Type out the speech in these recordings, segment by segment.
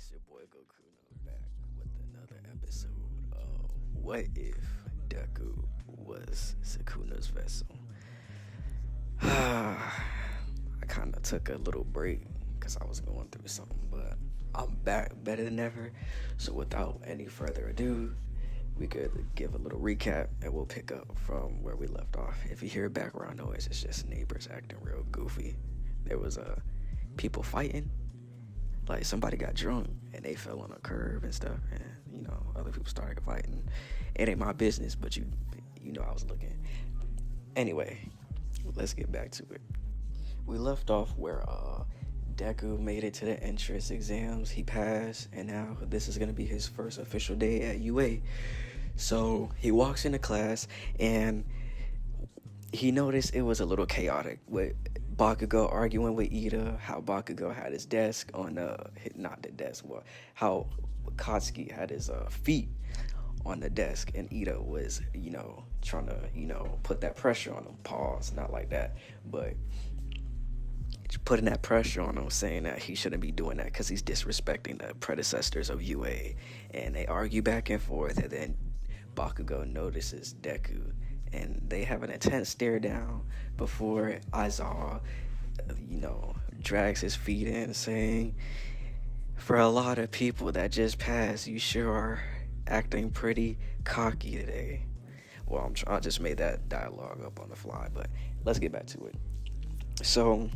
It's your boy Goku back with another episode of What If Deku Was Sukuna's Vessel? I kind of took a little break because I was going through something, but I'm back better than ever. So without any further ado, we could give a little recap and we'll pick up from where we left off. If you hear background noise, it's just neighbors acting real goofy. There was people fighting, like somebody got drunk and they fell on a curb and stuff, and other people started fighting. It ain't my business, but you know I was looking. Anyway, let's get back to it. We left off where Deku made it to the entrance exams. He passed, and now this is gonna be his first official day at UA. So he walks into class, and he noticed it was a little chaotic with Bakugo arguing with Ida, how Bakugo had his desk on not the desk, well, how Katsuki had his feet on the desk, and Ida was, trying to, put that pressure on him. Pause, not like that, but putting that pressure on him, saying that he shouldn't be doing that because he's disrespecting the predecessors of UA. And they argue back and forth, and then Bakugo notices Deku, and they have an intense stare down before Aizawa, drags his feet in, saying, "For a lot of people that just passed, you sure are acting pretty cocky today." Well, I just made that dialogue up on the fly, but let's get back to it. So,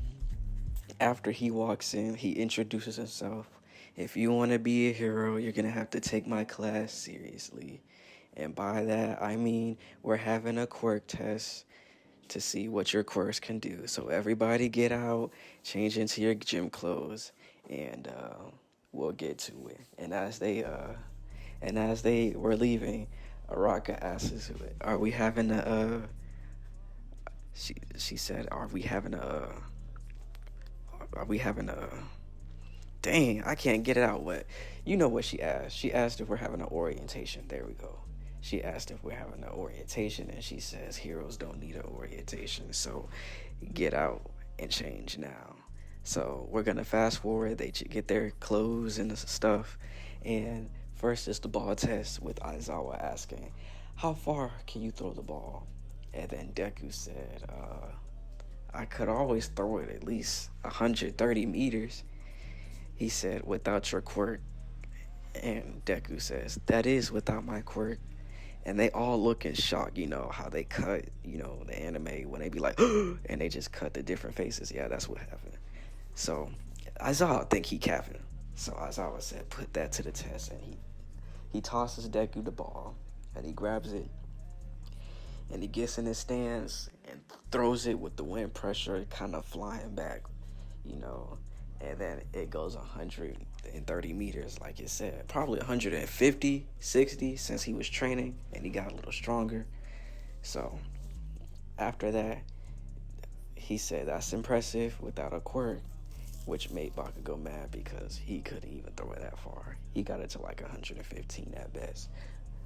after he walks in, he introduces himself. "If you want to be a hero, you're going to have to take my class seriously. And by that, I mean we're having a quirk test to see what your quirks can do. So everybody get out, change into your gym clothes, and we'll get to it." And as they were leaving, Araka asks, "Are we having a?" She said, "Are we having a? Are we having a?" Dang, I can't get it out. What? You know what she asked? She asked if we're having an orientation. There we go. She asked if we're having an orientation, and she says heroes don't need an orientation, so get out and change now. So we're gonna fast forward. They get their clothes and stuff, and first is the ball test with Aizawa asking, "How far can you throw the ball?" And then Deku said, "I could always throw it at least 130 meters." He said, "Without your quirk." And Deku says, "That is without my quirk." And they all look in shock, how they cut, the anime when they be like, and they just cut the different faces. Yeah, that's what happened. So Aizawa think he capping. So Aizawa said, "Put that to the test." And he tosses Deku the ball, and he grabs it, and he gets in his stance and throws it with the wind pressure kind of flying back, and then it goes 130 meters, like it said. Probably 150, 60 since he was training and he got a little stronger. So after that, he said that's impressive without a quirk, which made Bakugo mad because he couldn't even throw it that far. He got it to like 115 at best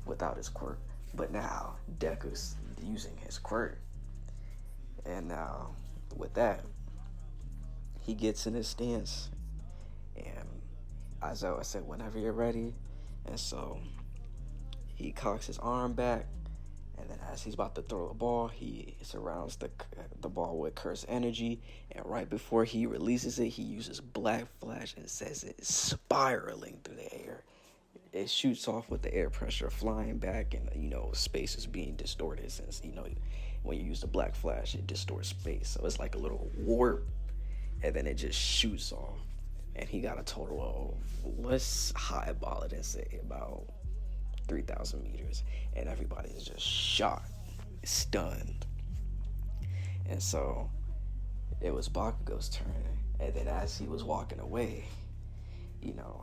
without his quirk. But now Deku's using his quirk. And now with that, he gets in his stance, and Aizawa said, "Whenever you're ready." And so he cocks his arm back, and then as he's about to throw the ball, he surrounds the ball with cursed energy, and right before he releases it, he uses black flash and says it's spiraling through the air. It shoots off with the air pressure flying back, and space is being distorted since when you use the black flash, it distorts space, so it's like a little warp, and then it just shoots off. And he got a total of, let's highball it and say, about 3,000 meters, and everybody is just shocked, stunned. And so it was Bakugo's turn, and then as he was walking away,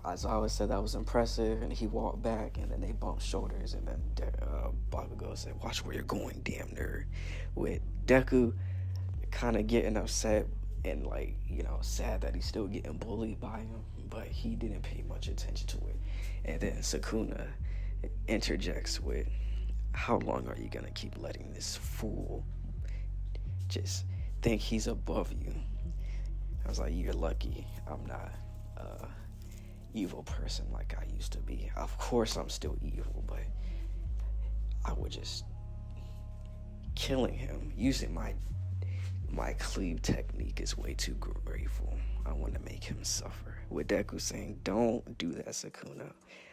Aizawa said that was impressive, and he walked back, and then they bumped shoulders, and then Bakugo said, "Watch where you're going, damn nerd," with Deku kind of getting upset and sad that he's still getting bullied by him, but he didn't pay much attention to it. And then Sukuna interjects with, "How long are you gonna keep letting this fool just think he's above you?" I was like, "You're lucky I'm not evil person like I used to be. Of course, I'm still evil, but I would just killing him using my cleave technique is way too grateful. I want to make him suffer. With Deku saying, "Don't do that, Sukuna.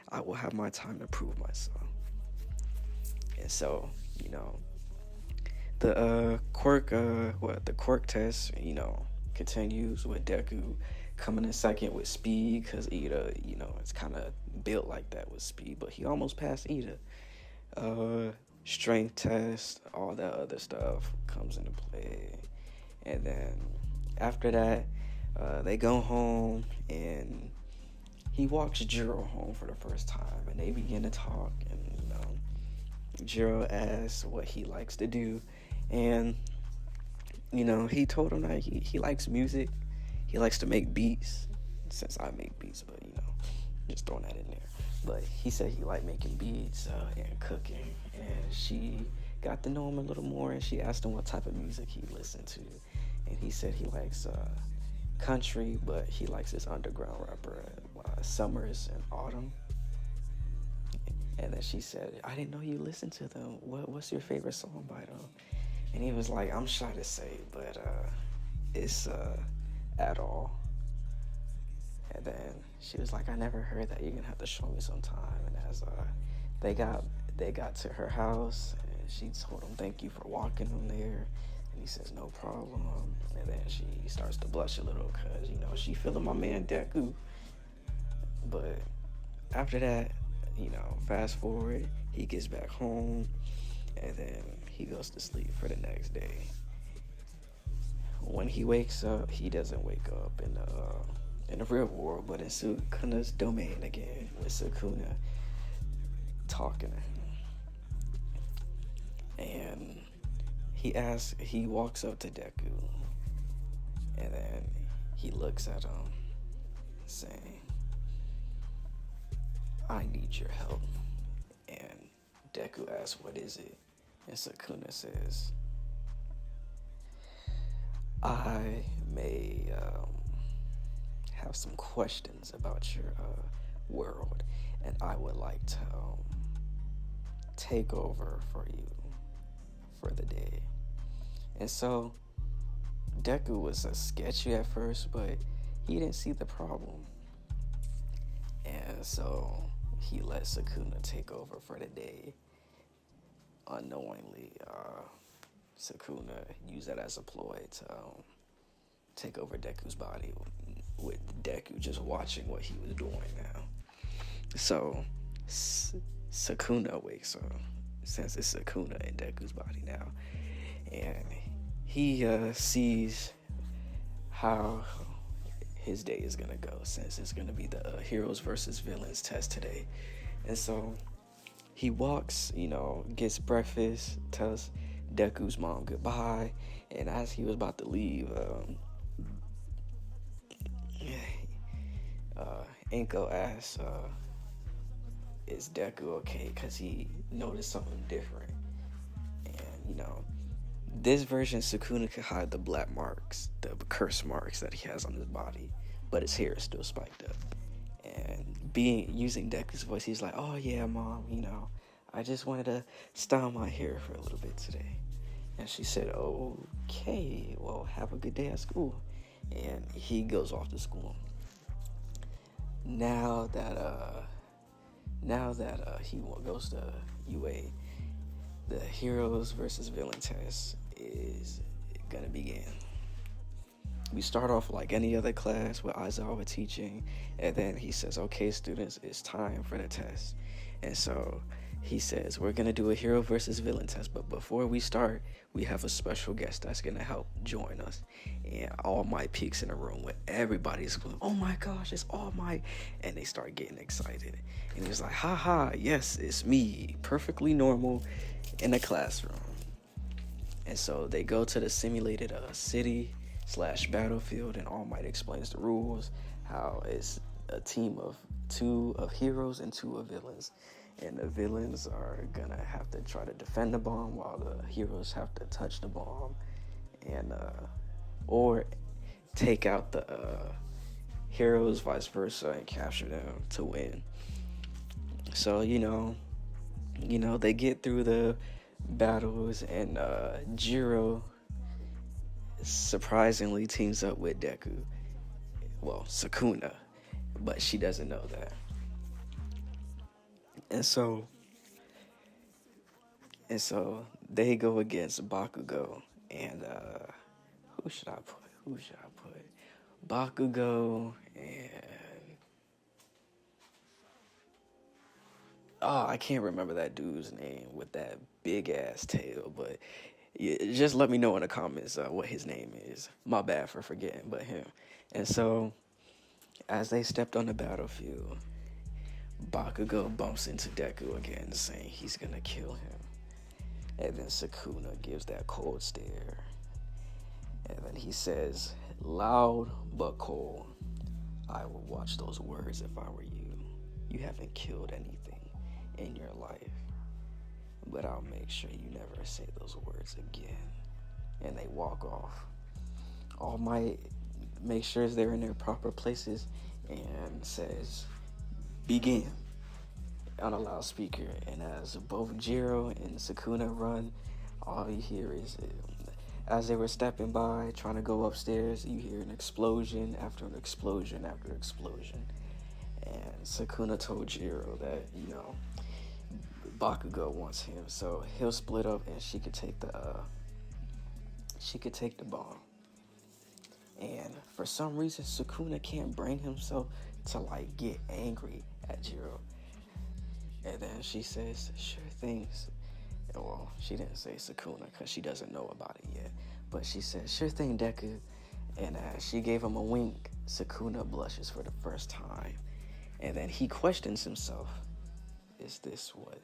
I will have my time to prove myself." And so, you know, the the quirk test, continues with Deku coming in second with speed because Ida, it's kind of built like that with speed, but he almost passed Ida. Uh, Strength test, all that other stuff comes into play, and then after that, they go home and he walks Jiro home for the first time, and they begin to talk, and Jiro asks what he likes to do, and he told him that he likes music. He likes to make beats, since I make beats, but just throwing that in there. But he said he liked making beats and cooking, and she got to know him a little more, and she asked him what type of music he listened to, and he said he likes country, but he likes this underground rapper, Summers and Autumn. And then she said, "I didn't know you listened to them. What's your favorite song by them?" And he was like, "I'm shy to say, but it's At All." And then she was like, "I never heard that. You're gonna have to show me sometime." And as they got to her house, and she told him thank you for walking him there, and he says no problem. And then she starts to blush a little because she feeling my man Deku. But after that, fast forward, he gets back home, and then he goes to sleep for the next day. When he wakes up, he doesn't wake up in the real world, but in Sukuna's domain again, with Sukuna talking to him. And he walks up to Deku, and then he looks at him, saying, "I need your help." And Deku asks, "What is it?" And Sukuna says, "I may have some questions about your world, and I would like to take over for you for the day." And so Deku was sketchy at first, but he didn't see the problem. And so he let Sukuna take over for the day. Unknowingly, Sukuna used that as a ploy to take over Deku's body, with Deku just watching what he was doing now. So Sukuna wakes up, since it's Sukuna in Deku's body now, and he sees how his day is gonna go, since it's gonna be the heroes versus villains test today. And so he walks, gets breakfast, tells Deku's mom goodbye, and as he was about to leave, Inko asks, "Is Deku okay?" Because he noticed something different. And this version, Sukuna could hide the black marks, the curse marks that he has on his body, but his hair is still spiked up. And using Deku's voice, he's like, "Oh yeah, mom, I just wanted to style my hair for a little bit today." And she said, "Okay, well, have a good day at school." And he goes off to school. Now that he goes to UA, the heroes versus villain test is gonna begin. We start off like any other class with Aizawa teaching, and then he says, "Okay, students, it's time for the test." And so he says, "We're gonna do a hero versus villain test, but before we start, we have a special guest that's gonna help join us." And All Might peeks in the room with everybody's going, "Oh my gosh, it's All Might!" And they start getting excited. And he's like, "Ha ha, yes, it's me, perfectly normal, in the classroom." And so they go to the simulated city/battlefield, and All Might explains the rules, how it's a team of 2 of heroes and 2 of villains. And the villains are gonna have to try to defend the bomb, while the heroes have to touch the bomb and or take out the heroes vice versa and capture them to win. So they get through the battles, and Jiro surprisingly teams up with Deku. Well, Sukuna, but she doesn't know that. And so they go against Bakugo, and who should I put? Bakugo and I can't remember that dude's name with that big ass tail, but yeah, just let me know in the comments what his name is. My bad for forgetting, but him. And so, as they stepped on the battlefield, Bakugo bumps into Deku again, saying he's gonna kill him. And then Sukuna gives that cold stare. And then he says, loud but cold, I would watch those words if I were you. You haven't killed anything in your life, but I'll make sure you never say those words again. And they walk off. All Might makes sure they're in their proper places and says, begin, on a loudspeaker. And as both Jiro and Sukuna run, all you hear is, as they were stepping by, trying to go upstairs, you hear an explosion after an explosion after explosion. And Sukuna told Jiro that, Bakugo wants him, so he'll split up and she could take the bomb. And for some reason, Sukuna can't bring himself to get angry at Jiro. And then she says, sure things. Well, she didn't say Sukuna because she doesn't know about it yet. But she said, sure thing, Deku. And as she gave him a wink, Sukuna blushes for the first time. And then he questions himself. Is this what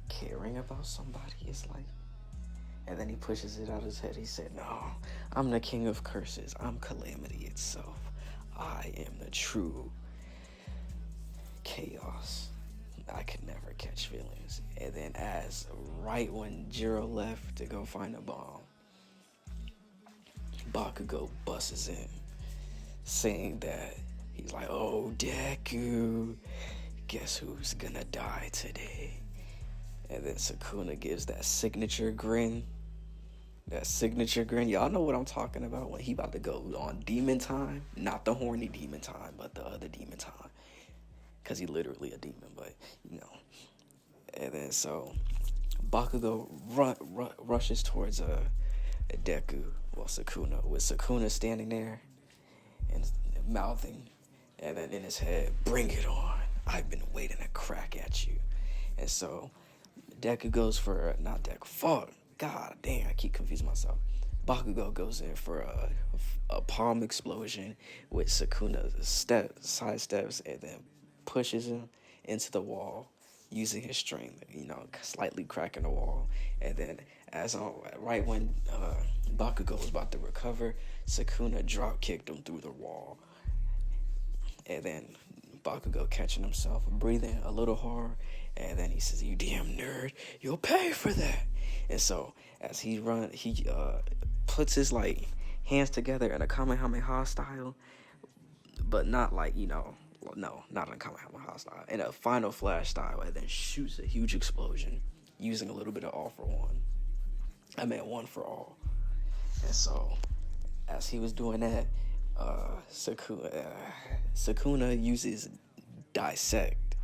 caring about somebody is like? And then he pushes it out of his head. He said, no, I'm the king of curses. I'm calamity itself. I am the true chaos. I could never catch feelings. And then right when Jiro left to go find a bomb, Bakugo busts in, saying that he's like, oh, Deku, guess who's gonna die today? And then Sukuna gives that signature grin. Y'all know what I'm talking about when he about to go on demon time. Not the horny demon time, but the other demon time. Because he literally a demon, but And then so Bakugo rushes towards Deku, well, Sukuna, with Sukuna standing there and mouthing, and then in his head, bring it on. I've been waiting to crack at you. And so Deku goes for, not Deku, fuck, god damn, I keep confusing myself. Bakugo goes in for a palm explosion with Sukuna side steps and then pushes him into the wall using his strength, slightly cracking the wall. And then right when Bakugo was about to recover, Sukuna drop kicked him through the wall. And then Bakugo catching himself, breathing a little hard, and then he says, you damn nerd, you'll pay for that. And so as he puts his hands together in a Kamehameha style, but not no, not in a Kamehameha style, in a Final Flash style, and then shoots a huge explosion using a little bit of all for one. I meant one for all. And so as he was doing that, Sukuna uses dissect,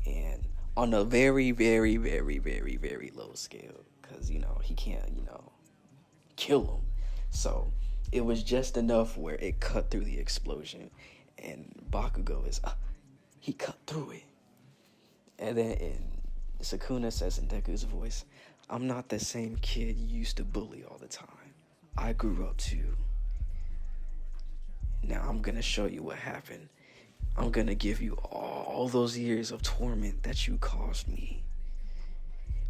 and on a very, very, very, very, very low scale, because he can't kill him. So it was just enough where it cut through the explosion, and Bakugo he cut through it. And then Sukuna says in Deku's voice, I'm not the same kid you used to bully all the time. I grew up too. Now I'm gonna show you what happened. I'm gonna give you all those years of torment that you caused me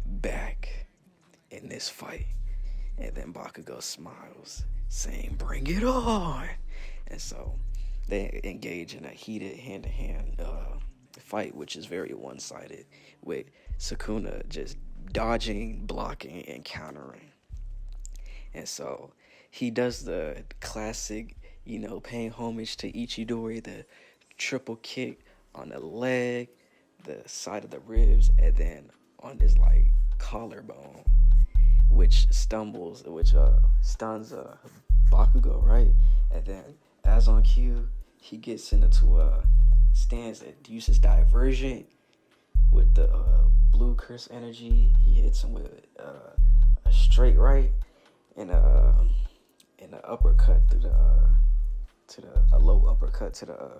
back in this fight. And then Bakugo smiles, saying, bring it on. And so they engage in a heated hand-to-hand fight, which is very one-sided, with Sukuna just dodging, blocking, and countering. And so he does the classic paying homage to Ichidori, the triple kick on the leg, the side of the ribs, and then on this like collarbone, which stuns Bakugo, right? And then as on cue, he gets into a stance that uses diversion with the blue curse energy. He hits him with a straight right and an uppercut through a low uppercut to the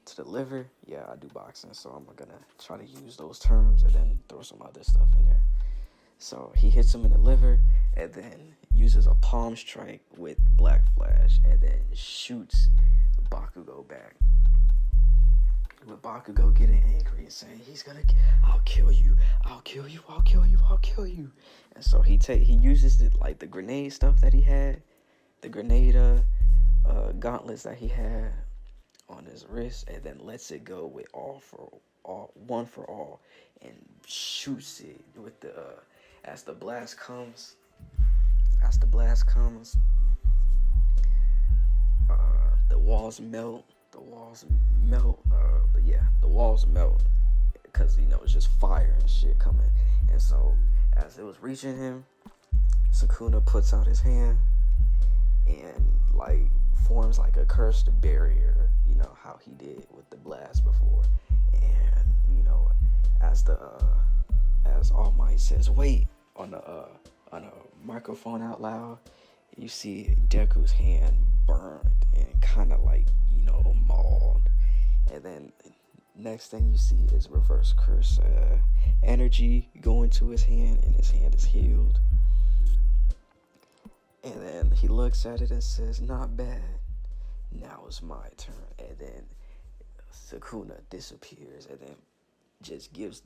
to the liver. Yeah, I do boxing, so I'm gonna try to use those terms and then throw some other stuff in there. So he hits him in the liver and then uses a palm strike with Black Flash and then shoots Bakugo back. With Bakugo getting angry and saying, I'll kill you, I'll kill you, I'll kill you, I'll kill you. And so he uses the grenade stuff that he had, the grenade gauntlets that he had on his wrist, and then lets it go with one for all, and shoots it with as the blast comes, the walls melt. The walls melt because it's just fire and shit coming. And so as it was reaching him, Sukuna puts out his hand and forms a cursed barrier, how he did with the blast before. And as All Might says, wait, on a microphone out loud, you see Deku's hand burned and kind of mauled. And then next thing you see is reverse curse energy going to his hand, and his hand is healed. And then he looks at it and says, not bad, now it's my turn. And then Sukuna disappears and then just gives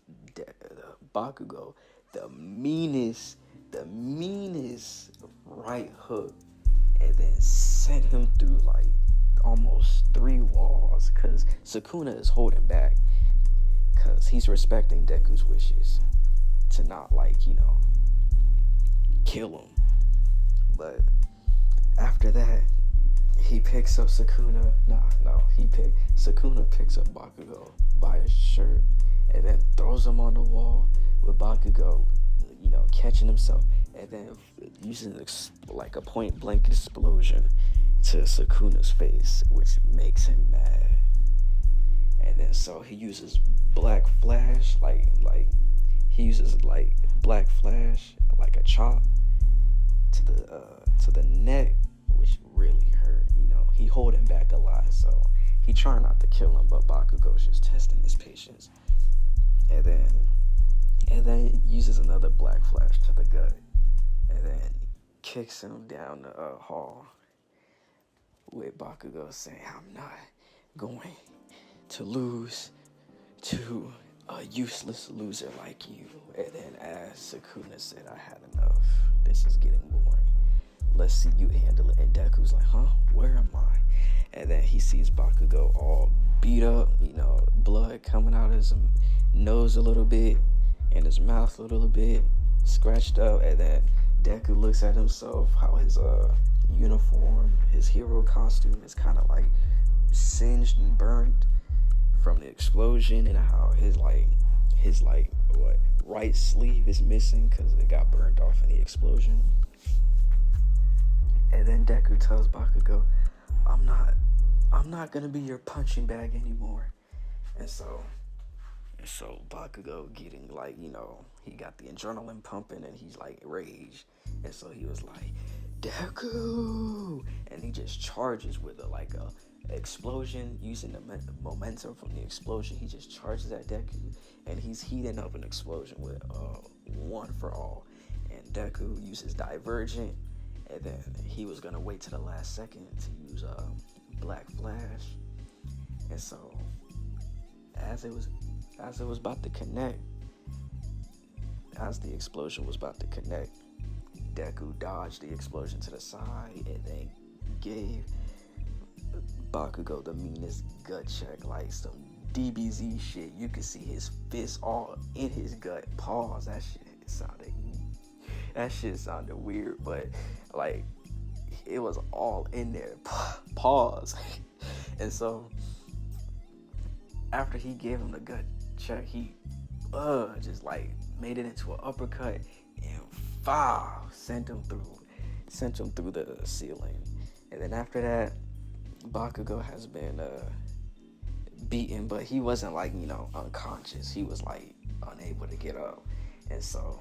Bakugo the meanest right hook, and then sent him through almost 3 walls, because Sukuna is holding back because he's respecting Deku's wishes to not kill him. But after that, he picks up Sukuna. Sukuna picks up Bakugo by his shirt and then throws him on the wall with Bakugo, catching himself, and then using a point blank explosion to Sukuna's face, which makes him mad. And then so he uses Black Flash, Black Flash like a chop to the neck, which really hurt. He holding back a lot, so he trying not to kill him, but Bakugo's just testing his patience. And then uses another Black Flash to the gut, and then kicks him down the hall with Bakugo saying, I'm not going to lose to a useless loser like you. And then as Sukuna said, I had enough. This is getting boring. Let's see you handle it. And Deku's like, huh? Where am I? And then he sees Bakugo all beat up, blood coming out of his nose a little bit, and his mouth a little bit, scratched up. And then Deku looks at himself, how his uniform, his hero costume is kind of singed and burned from the explosion, and how his right sleeve is missing because it got burned off in the explosion. And then Deku tells Bakugo, I'm not gonna be your punching bag anymore. And so Bakugo getting he got the adrenaline pumping and he's rage. And so he was like, Deku! And he just charges with a explosion, using the momentum from the explosion. He just charges at Deku, and he's heating up an explosion with one for all. And Deku uses Divergent, and then he was gonna wait to the last second to use Black Flash. And so as it was about to connect, as the explosion was about to connect, Deku dodged the explosion to the side and then gave Bakugo the meanest gut check, some DBZ shit. You could see his fist all in his gut. Pause. That shit sounded weird, but it was all in there. Pause. And so after he gave him the gut check, he just like made it into an uppercut and sent him through the ceiling. And then after that, Bakugo has been beaten, but he wasn't like, unconscious. He was like unable to get up. And so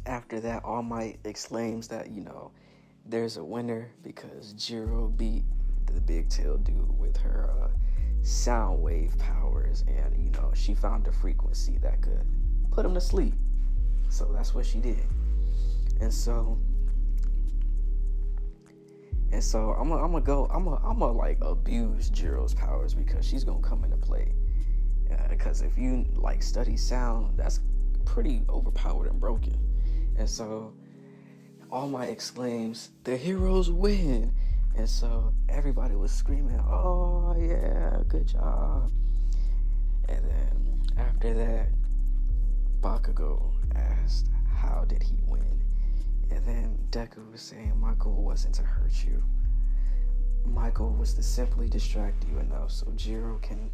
after that, All Might exclaims that, there's a winner because Jiro beat the big tail dude with her sound wave powers, and she found a frequency that could put him to sleep. So that's what she did. And so I'm gonna like abuse Jiro's powers because she's gonna come into play. Because if you like study sound, that's pretty overpowered and broken. And so All Might exclaims, "The heroes win!" And so everybody was screaming, "Oh yeah, good job!" And then after that, Bakugo asked, "How did he win?" And then Deku was saying, "My goal wasn't to hurt you. My goal was to simply distract you enough so Jiro can,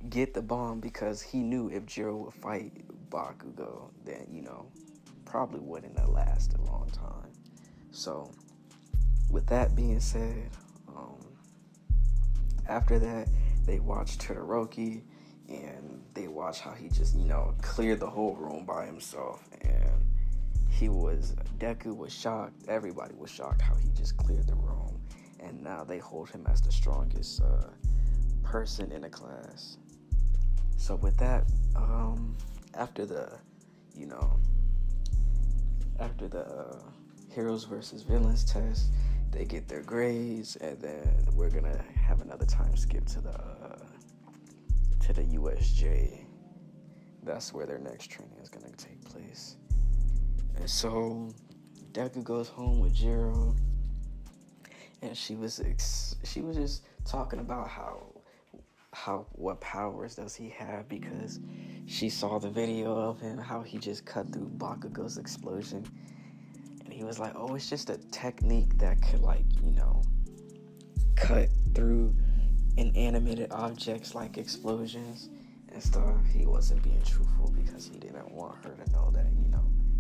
get the bomb, because he knew if Jiro would fight Bakugo, then, probably wouldn't have lasted a long time." So, with that being said, after that, they watched Todoroki, and they watched how he just, cleared the whole room by himself. And Deku was shocked. Everybody was shocked how he just cleared the room. And now they hold him as the strongest person in the class. So with that, after the heroes versus villains test, they get their grades, and then we're gonna have another time skip to the USJ. That's where their next training is gonna take place. And so Deku goes home with Jiro, and she was just talking about what powers does he have, because she saw the video of him, how he just cut through Bakugo's explosion. And he was like, "Oh, it's just a technique that could, cut through inanimate objects like explosions and stuff." He wasn't being truthful because he didn't want her to know that,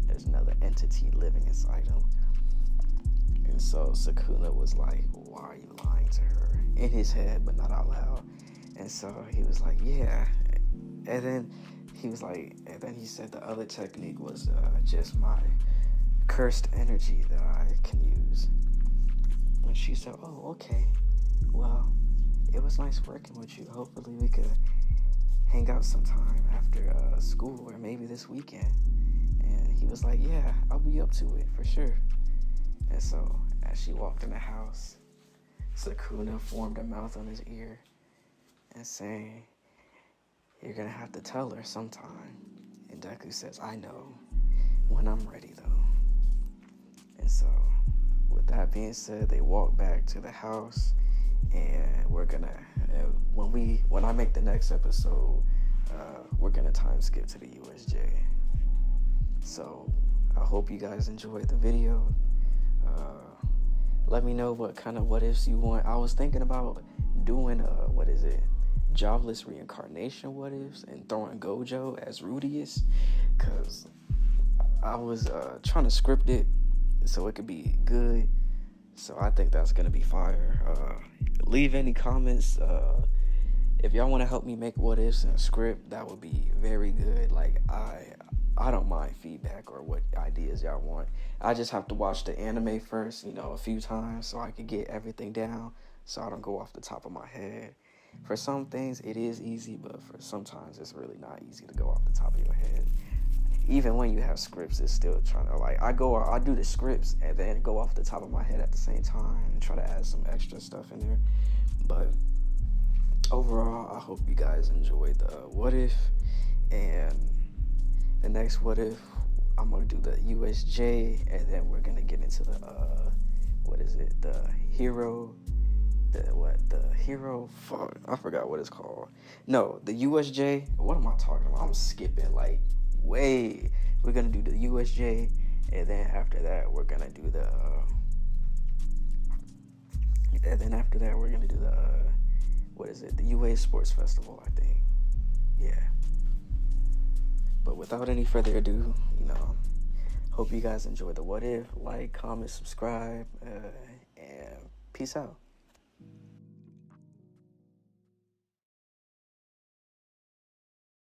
there's another entity living inside him. And so Sukuna was like, "Why are you lying to her?" In his head, but not out loud. And so he was like, "Yeah." And then he said the other technique was just my cursed energy that I can use. And she said, "Oh, okay. Well, it was nice working with you. Hopefully we could hang out sometime after school, or maybe this weekend." And he was like, "Yeah, I'll be up to it for sure." And so as she walked in the house, Sukuna formed a mouth on his ear and saying, "You're gonna have to tell her sometime." And Deku says, "I know, when I'm ready though." And so with that being said, they walk back to the house, and we're gonna when I make the next episode, we're gonna time skip to the USJ. So I hope you guys enjoyed the video. Let me know what kind of what ifs you want. I was thinking about doing jobless reincarnation what ifs, and throwing Gojo as Rudius, because I was trying to script it so it could be good. So I think that's gonna be fire. Leave any comments. If y'all want to help me make what ifs in a script, that would be very good. Like I don't mind feedback or what ideas y'all want. I just have to watch the anime first, a few times, so I can get everything down, so I don't go off the top of my head. For some things it is easy, but for sometimes it's really not easy to go off the top of your head. Even when you have scripts, it's still trying to I do the scripts and then go off the top of my head at the same time and try to add some extra stuff in there. But overall, I hope you guys enjoyed the what if, and the next what if, I'm gonna do the USJ, and then we're gonna get into the I forgot what it's called. No, the USJ. What am I talking about? I'm skipping like way. We're gonna do the USJ, and then after that, we're gonna do the. And then after that, we're gonna do the. What is it? The UA Sports Festival, I think. Yeah. But without any further ado, hope you guys enjoy the What If. Like, comment, subscribe, and peace out.